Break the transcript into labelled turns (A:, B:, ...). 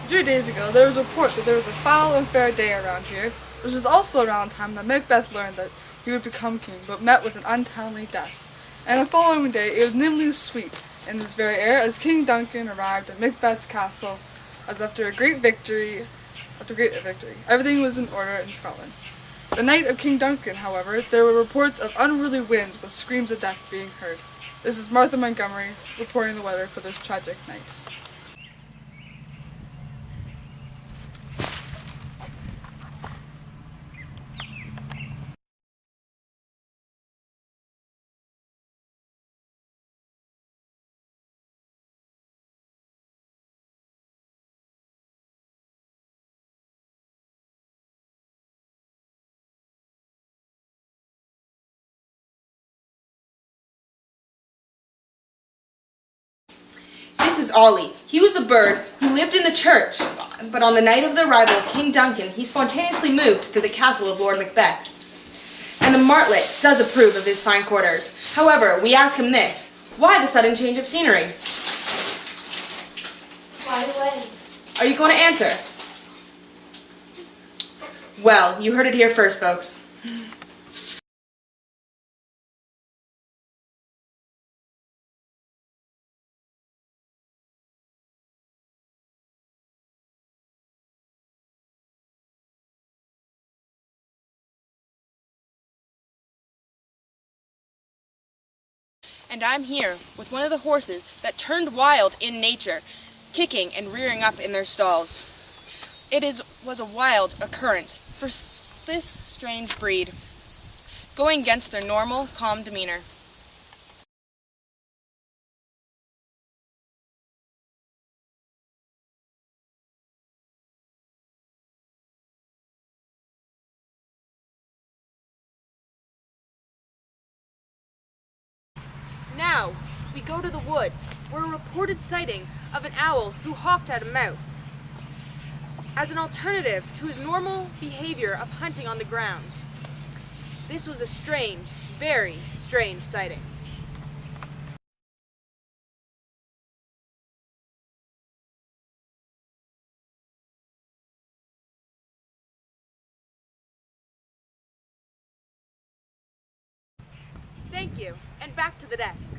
A: 3 days ago, there was a report that there was a foul and fair day around here, which is also around the time that Macbeth learned that he would become king, but met with an untimely death. And the following day, it was nimbly sweet in this very air as King Duncan arrived at Macbeth's castle, as after a great victory, everything was in order in Scotland. The night of King Duncan, however, there were reports of unruly winds with screams of death being heard. This is Martha Montgomery reporting the weather for this tragic night.
B: This is Ollie. He was the bird who lived in the church, but on the night of the arrival of King Duncan, he spontaneously moved to the castle of Lord Macbeth. And the martlet does approve of his fine quarters. However, we ask him this: why the sudden change of scenery?
C: Why the wedding?
B: Are you going to answer? Well, you heard it here first, folks. And I'm here with one of the horses that turned wild in nature, kicking and rearing up in their stalls. It was a wild occurrence for this strange breed, going against their normal, calm demeanor.
D: Now, we go to the woods, where a reported sighting of an owl who hawked at a mouse, as an alternative to his normal behavior of hunting on the ground. This was a strange, very strange sighting. Thank you, and back to the desk.